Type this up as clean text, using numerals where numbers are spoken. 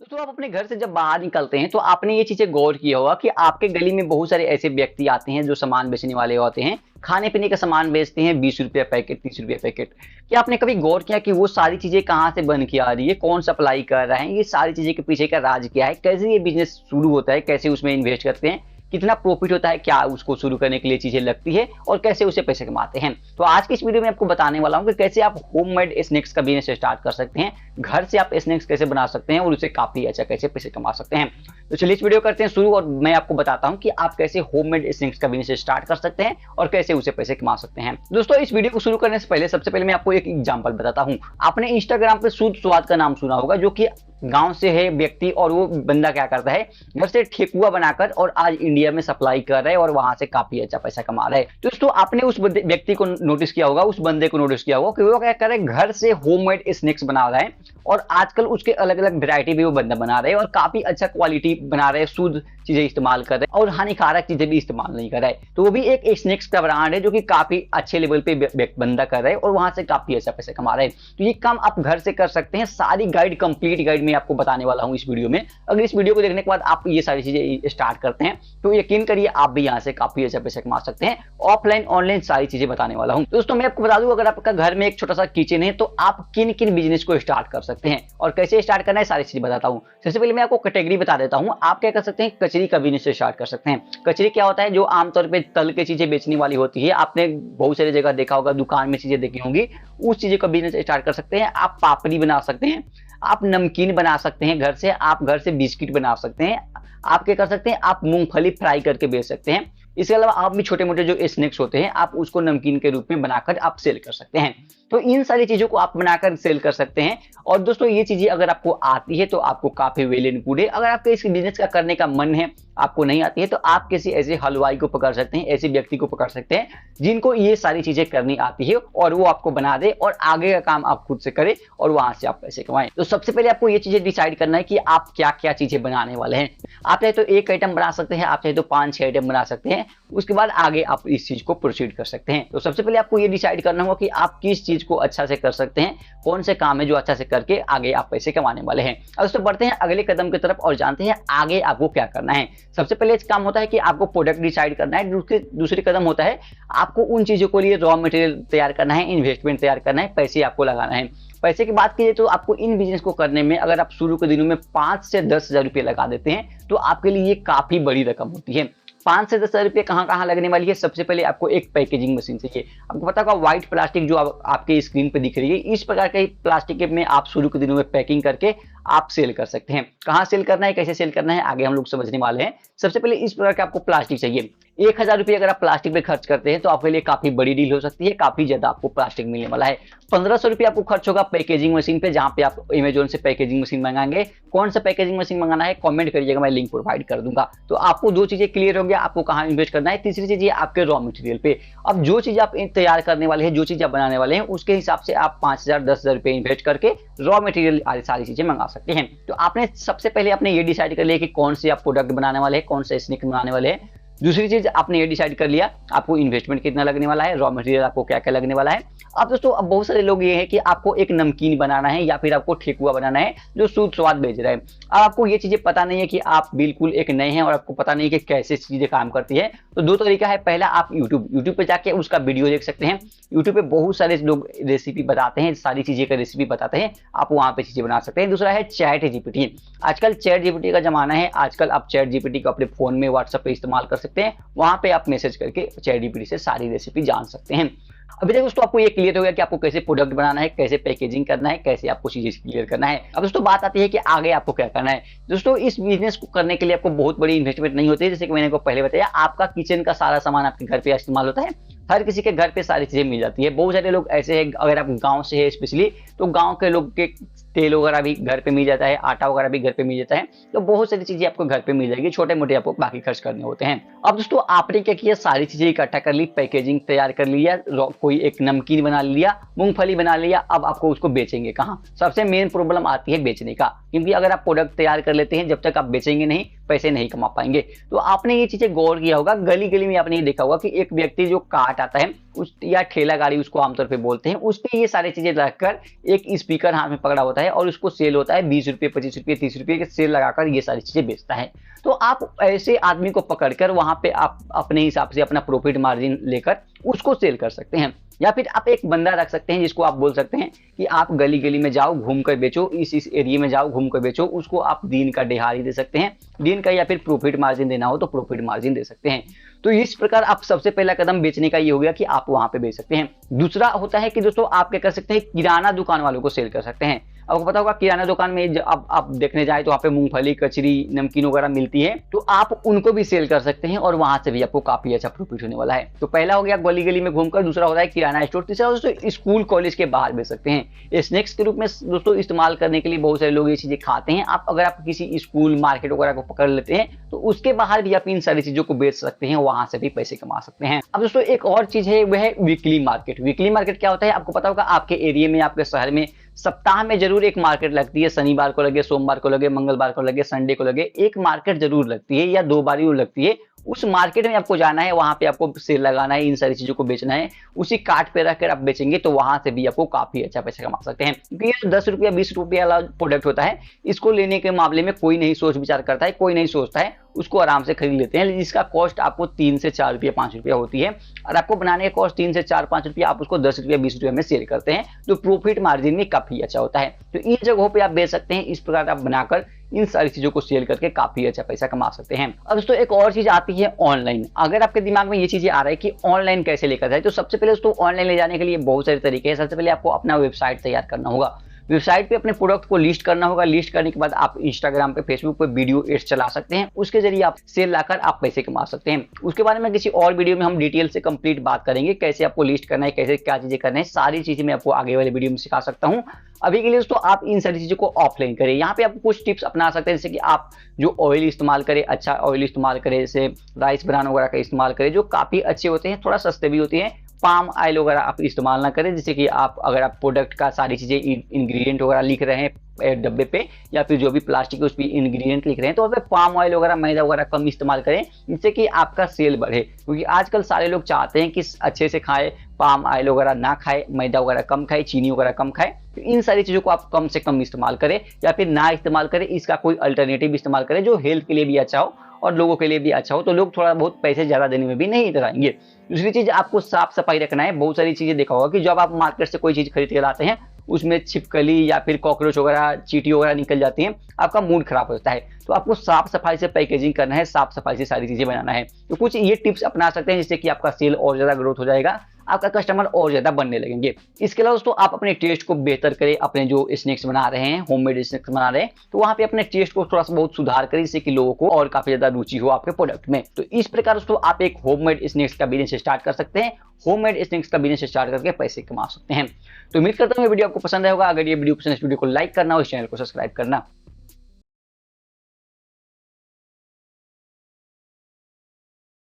तो आप अपने घर से जब बाहर निकलते हैं तो आपने ये चीजें गौर किया होगा कि आपके गली में बहुत सारे ऐसे व्यक्ति आते हैं जो सामान बेचने वाले होते हैं, खाने पीने का सामान बेचते हैं, 20 रुपया पैकेट, 30 रुपया पैकेट। क्या आपने कभी गौर किया कि वो सारी चीजें कहाँ से बन के आ रही है, कौन सप्लाई कर रहा है, ये सारी चीजें के पीछे का राज क्या है, कैसे ये बिजनेस शुरू होता है, कैसे उसमें इन्वेस्ट करते हैं, कितना प्रॉफिट होता है, क्या उसको शुरू करने के लिए चीजें लगती है और कैसे उसे पैसे कमाते हैं। तो आज की इस वीडियो में आपको बताने वाला हूं कि कैसे आप होममेड स्नैक्स का बिजनेस स्टार्ट कर सकते हैं, घर से आप स्नैक्स कैसे बना सकते हैं और उसे काफी अच्छा कैसे पैसे कमा सकते हैं। तो चलिए इस वीडियो करते हैं शुरू और मैं आपको बताता हूं कि आप कैसे होममेड स्नैक्स का बिजनेस स्टार्ट कर सकते हैं और कैसे उसे पैसे कमा सकते हैं। दोस्तों इस वीडियो को शुरू करने से पहले सबसे पहले मैं आपको एक एग्जांपल बताता हूं। आपने इंस्टाग्राम पे शुद्ध स्वाद का नाम सुना होगा, जो कि गांव से है व्यक्ति, और वो बंदा क्या करता है, घर से ठेकुआ बनाकर और आज इंडिया में सप्लाई कर रहा है और वहां से काफी अच्छा पैसा कमा रहा है। तो दोस्तों आपने उस व्यक्ति को नोटिस किया होगा, उस बंदे को नोटिस किया होगा कि वो क्या कर रहा है, घर से होममेड स्नैक्स बना रहा है और आजकल उसके अलग अलग वैरायटी भी वो बंदा बना रहे हैं और काफी अच्छा क्वालिटी बना रहे हैं, शुद्ध चीजें इस्तेमाल कर रहे हैं और हानिकारक चीजें भी इस्तेमाल नहीं कर रहे हैं। तो वो भी एक स्नैक्स का ब्रांड है जो कि काफी अच्छे लेवल पे बंदा कर रहे हैं और वहां से काफी अच्छा पैसा कमा रहे हैं। तो ये काम आप घर से कर सकते हैं। सारी गाइड, कंप्लीट गाइड में आपको बताने वाला हूं इस वीडियो में। अगर इस वीडियो को देखने के बाद आप ये सारी चीजें स्टार्ट करते हैं तो यकीन करिए आप भी यहाँ से काफी अच्छा पैसा कमा सकते हैं। ऑफलाइन ऑनलाइन सारी चीजें बताने वाला हूं। दोस्तों मैं आपको बता दूं, अगर आपका घर में एक छोटा सा किचन है तो आप किन किन बिजनेस को स्टार्ट कर सकते हैं और कैसे स्टार्ट करना है, सारी चीजें बताता हूं। सबसे पहले मैं आपको कैटेगरी बता देता हूं। आप क्या कर सकते हैं, कचरी का बिजनेस स्टार्ट कर सकते हैं। कचरी क्या होता है, जो आमतौर पे तल के चीजें बेचने वाली होती है, आपने बहुत सारी जगह देखा होगा, दुकान में चीजें देखी होंगी, उस चीजों का बिजनेस स्टार्ट कर सकते हैं। आप पापड़ी बना सकते हैं, आप नमकीन बना सकते हैं घर से, आप घर से बिस्किट बना सकते हैं, आप क्या कर सकते हैं, आप मूंगफली फ्राई करके बेच सकते हैं। इसके अलावा आप भी छोटे मोटे जो स्नैक्स होते हैं आप उसको नमकीन के रूप में बनाकर आप सेल कर सकते हैं। तो इन सारी चीजों को आप बनाकर सेल कर सकते हैं। और दोस्तों ये चीजें अगर आपको आती है तो आपको काफी वेल एंड गुड है। अगर आपके इस बिजनेस का करने का मन है, आपको नहीं आती है, तो आप किसी ऐसे हलवाई को पकड़ सकते हैं, ऐसे व्यक्ति को पकड़ सकते हैं जिनको ये सारी चीजें करनी आती है और वो आपको बना दे और आगे का काम आप खुद से करें और वहां से आप पैसे कमाएं। तो सबसे पहले आपको ये चीजें डिसाइड करना है कि आप क्या क्या चीजें बनाने वाले हैं। आप चाहे तो एक आइटम बना सकते हैं, आप चाहे तो 5-6 आइटम बना सकते हैं। उसके बाद आगे आप इस चीज को प्रोसीड कर सकते हैं। तो सबसे पहले आपको ये डिसाइड करना होगा कि आप किस चीज को अच्छा से कर सकते हैं, कौन से काम है जो अच्छा से करके आगे आप पैसे कमाने वाले हैं। अब दोस्तों बढ़ते हैं अगले कदम की तरफ और जानते हैं आगे आपको क्या करना है। सबसे पहले काम होता है कि आपको प्रोडक्ट डिसाइड करना है। दूसरी कदम होता है आपको उन चीजों के लिए रॉ मटेरियल तैयार करना है, इन्वेस्टमेंट तैयार करना है, पैसे आपको लगाना है। पैसे की बात कीजिए तो आपको इन बिजनेस को करने में अगर आप शुरू के दिनों में 5 से 10 हजार रुपये लगा देते हैं तो आपके लिए ये काफी बड़ी रकम होती है। 5 से 10 हजार रुपये कहाँ कहाँ लगने वाली है। सबसे पहले आपको एक पैकेजिंग मशीन चाहिए। आपको पता होगा व्हाइट प्लास्टिक जो आपके स्क्रीन पे दिख रही है, इस प्रकार के प्लास्टिक में आप शुरू के दिनों में पैकिंग करके आप सेल कर सकते हैं। कहाँ सेल करना है, कैसे सेल करना है, आगे हम लोग समझने वाले हैं। सबसे पहले इस प्रकार के आपको प्लास्टिक चाहिए। 1000 रुपये अगर आप प्लास्टिक पे खर्च करते हैं तो आपके लिए काफी बड़ी डील हो सकती है, काफी ज्यादा आपको प्लास्टिक मिलने वाला है। 1500 रुपये आपको खर्च होगा पैकेजिंग मशीन पे, जहां पे आप अमेजोन से पैकेजिंग मशीन मंगाएंगे। कौन सा पैकेजिंग मशीन मंगाना है कमेंट करिएगा, मैं लिंक प्रोवाइड कर दूंगा। तो आपको दो चीजें क्लियर हो गया, आपको कहाँ इन्वेस्ट करना है। तीसरी चीज ये आपके रॉ मटेरियल पे। अब जो चीज आप तैयार करने वाले हैं, जो चीज आप बनाने वाले हैं, उसके हिसाब से आप 5000 10 हजार रुपये इन्वेस्ट करके रॉ मटेरियल सारी चीजें मंगा सकते हैं। तो आपने सबसे पहले आपने ये डिसाइड कर लिया कि कौन से आप प्रोडक्ट बनाने वाले हैं, कौन से स्नैक बनाने वाले हैं। दूसरी चीज आपने ये डिसाइड कर लिया आपको इन्वेस्टमेंट कितना लगने वाला है, रॉ मटेरियल आपको क्या क्या लगने वाला है। अब दोस्तों अब बहुत सारे लोग ये है कि आपको एक नमकीन बनाना है या फिर आपको ठेकुआ बनाना है जो शुद्ध स्वाद बेच रहा है। अब आपको ये चीजें पता नहीं है कि आप बिल्कुल एक नए हैं और आपको पता नहीं है कि कैसे चीजें काम करती है। तो दो तरीका है। पहला आप यूट्यूब पे जाके उसका वीडियो देख सकते हैं। यूट्यूब पे बहुत सारे लोग रेसिपी बताते हैं, सारी चीजें का रेसिपी बताते हैं, आप वहां पे चीजें बना सकते हैं। दूसरा है चैट जीपीटी। आजकल चैट जीपीटी का जमाना है। आजकल आप चैट जीपीटी को अपने फोन में व्हाट्सएप पे इस्तेमाल कर सकते हैं। वहां पे आप मैसेज करके चैट जीपीटी से सारी रेसिपी जान सकते हैं। अभी तक दोस्तों आपको ये क्लियर हो गया कि आपको कैसे प्रोडक्ट बनाना है, कैसे पैकेजिंग करना है, कैसे आपको चीजें क्लियर करना है। अब दोस्तों बात आती है कि आगे आपको क्या करना है। दोस्तों इस बिजनेस को करने के लिए आपको बहुत बड़ी इन्वेस्टमेंट नहीं होती है। जैसे कि मैंने आपको पहले बताया, आपका किचन का सारा सामान आपके घर पे इस्तेमाल होता है। हर किसी के घर पे सारी चीजें मिल जाती है। बहुत सारे लोग ऐसे हैं, अगर आप गांव से है स्पेशली, तो गांव के लोग के तेल वगैरह भी घर पे मिल जाता है, आटा वगैरह भी घर पे मिल जाता है। तो बहुत सारी चीजें आपको घर पे मिल जाएगी, छोटे मोटे आपको बाकी खर्च करने होते हैं। अब दोस्तों आपने क्या किया, सारी चीजें इकट्ठा कर ली, पैकेजिंग तैयार कर लिया, कोई एक नमकीन बना लिया, मूंगफली बना लिया। अब आपको उसको बेचेंगे कहाँ। सबसे मेन प्रॉब्लम आती है बेचने का, क्योंकि अगर आप प्रोडक्ट तैयार कर लेते हैं, जब तक आप बेचेंगे नहीं पैसे नहीं कमा पाएंगे। तो आपने ये चीजें गौर किया होगा, गली गली में आपने ये देखा होगा कि एक व्यक्ति जो काट आता है उस या ठेला गाड़ी उसको आमतौर पे बोलते हैं, उस पे ये सारी चीजें रखकर एक स्पीकर हाथ में पकड़ा होता है और उसको सेल होता है 20 रुपये 25 रुपये 30 रुपये के सेल लगाकर ये सारी चीजें बेचता है। तो आप ऐसे आदमी को पकड़कर वहां पे आप अपने हिसाब से अपना प्रॉफिट मार्जिन लेकर उसको सेल कर सकते हैं। या फिर आप एक बंदा रख सकते हैं जिसको आप बोल सकते हैं कि आप गली गली में जाओ घूम कर बेचो, इस एरिया में जाओ घूम कर बेचो, उसको आप दिन का दिहाड़ी दे सकते हैं, दिन का, या फिर प्रॉफिट मार्जिन देना हो तो प्रॉफिट मार्जिन दे सकते हैं। तो इस प्रकार आप सबसे पहला कदम बेचने का ये हो गया कि आप वहां पे बेच सकते हैं। दूसरा होता है कि दोस्तों आप क्या कर सकते हैं, किराना दुकान वालों को सेल कर सकते हैं। आपको पता होगा किराना दुकान में जब आप देखने जाए तो वहाँ पे मूंगफली कचरी नमकीन वगैरह मिलती है, तो आप उनको भी सेल कर सकते हैं और वहां से भी आपको काफी अच्छा प्रॉफिट होने वाला है। तो पहला हो गया गली गली में घूमकर, दूसरा होता है किराना स्टोर, तीसरा दोस्तों स्कूल कॉलेज के बाहर बेच सकते हैं। स्नैक्स के रूप में दोस्तों इस्तेमाल करने के लिए बहुत सारे लोग ये चीजें खाते हैं। आप अगर आप किसी स्कूल मार्केट वगैरह को पकड़ लेते हैं तो उसके बाहर भी आप इन सारी चीजों को बेच सकते हैं, वहां से भी पैसे कमा सकते हैं। अब दोस्तों एक और चीज है वह है वीकली मार्केट। वीकली मार्केट क्या होता है, आपको पता होगा आपके एरिया में, आपके शहर में सप्ताह में जरूर एक मार्केट लगती है। शनिवार को लगे, सोमवार को लगे, मंगलवार को लगे, संडे को लगे, एक मार्केट जरूर लगती है या 2 बार ही लगती है। उस मार्केट में आपको जाना है, वहां पे आपको सेल लगाना है, इन सारी चीजों को बेचना है। उसी कार्ट पे रखकर आप बेचेंगे तो वहां से भी आपको काफी अच्छा पैसा कमा सकते हैं। क्योंकि ये 10 रुपया 20 रुपया वाला प्रोडक्ट होता है, इसको लेने के मामले में कोई नहीं सोच विचार करता है, कोई नहीं सोचता है, उसको आराम से खरीद लेते हैं। जिसका कॉस्ट आपको 3 से 4 रुपया 5 रुपया होती है और आपको बनाने का कॉस्ट 3 से 4-5 रुपया, आप उसको 10 रुपया 20 रुपया में सेल करते हैं, तो प्रॉफिट मार्जिन भी काफी अच्छा होता है। तो इन जगहों पे आप बेच सकते हैं। इस प्रकार आप बनाकर इन सारी चीजों को सेल करके काफी अच्छा पैसा कमा सकते हैं। अब दोस्तों एक और चीज आती है ऑनलाइन। अगर आपके दिमाग में ये चीजें आ रहा है कि ऑनलाइन कैसे लेकर जाए, तो सबसे पहले दोस्तों ऑनलाइन ले जाने के लिए बहुत सारे तरीके हैं। सबसे पहले आपको अपना वेबसाइट तैयार करना होगा, वेबसाइट पे अपने प्रोडक्ट को लिस्ट करना होगा। लिस्ट करने के बाद आप इंस्टाग्राम पे, फेसबुक पे वीडियो एड्स चला सकते हैं, उसके जरिए आप सेल लाकर आप पैसे कमा सकते हैं। उसके बारे में किसी और वीडियो में हम डिटेल से कंप्लीट बात करेंगे, कैसे आपको लिस्ट करना है, कैसे क्या चीजें करना है, सारी चीजें मैं आपको आगे वाले वीडियो में सिखा सकता हूँ। अभी के लिए दोस्तों आप इन सारी चीजों को ऑफलाइन करें। यहाँ पे आप कुछ टिप्स अपना सकते हैं, जैसे कि आप जो ऑयल इस्तेमाल करें, अच्छा ऑयल इस्तेमाल करें, जैसे राइस ब्रान वगैरह का इस्तेमाल करें, जो काफी अच्छे होते हैं, थोड़ा सस्ते भी होते हैं। पाम ऑयल वगैरह आप इस्तेमाल ना करें, जैसे कि आप अगर आप प्रोडक्ट का सारी चीजें इंग्रेडिएंट वगैरह लिख रहे हैं डब्बे पे, या फिर जो भी प्लास्टिक है उस पर इंग्रेडिएंट लिख रहे हैं, तो वहाँ पे पाम ऑयल वगैरह, मैदा वगैरह कम इस्तेमाल करें, जिससे कि आपका सेल बढ़े। क्योंकि आजकल सारे लोग चाहते हैं कि अच्छे से खाए, पाम ऑयल वगैरह ना खाए, मैदा वगैरह कम खाए, चीनी वगैरह कम खाए। तो इन सारी चीजों को आप कम से कम इस्तेमाल करें या फिर ना इस्तेमाल करें, इसका कोई अल्टरनेटिव इस्तेमाल करें जो हेल्थ के लिए भी अच्छा हो और लोगों के लिए भी अच्छा हो, तो लोग थोड़ा बहुत पैसे ज्यादा देने में भी नहीं इतराएंगे। दूसरी चीज, आपको साफ सफाई रखना है। बहुत सारी चीजें देखा होगा कि जब आप मार्केट से कोई चीज खरीद के लाते हैं उसमें छिपकली या फिर कॉकरोच वगैरह, चींटी वगैरह निकल जाती हैं, आपका मूड खराब होता है। तो आपको साफ सफाई से पैकेजिंग करना है, साफ सफाई से सारी चीजें बनाना है। तो कुछ ये टिप्स अपना सकते हैं जिससे कि आपका सेल और ज्यादा ग्रोथ हो जाएगा, आपका कस्टमर और ज्यादा बनने लगेंगे। इसके अलावा दोस्तों आप अपने टेस्ट को बेहतर करें। अपने जो स्नैक्स बना रहे हैं, होममेड स्नैक्स बना रहे हैं, तो वहां पे अपने टेस्ट को थोड़ा सा बहुत सुधार करें, जिससे कि लोगों को और काफी ज्यादा रुचि हो आपके प्रोडक्ट में। तो इस प्रकार दोस्तों आप एक होममेड स्नैक्स का बिजनेस स्टार्ट कर सकते हैं। होममेड स्नैक्स का बिजनेस स्टार्ट करके पैसे कमा सकते हैं। तो उम्मीद करता हूँ ये वीडियो आपको पसंद आएगा। अगर ये वीडियो पसंद है, इस वीडियो को लाइक करना और इस चैनल को सब्सक्राइब करना।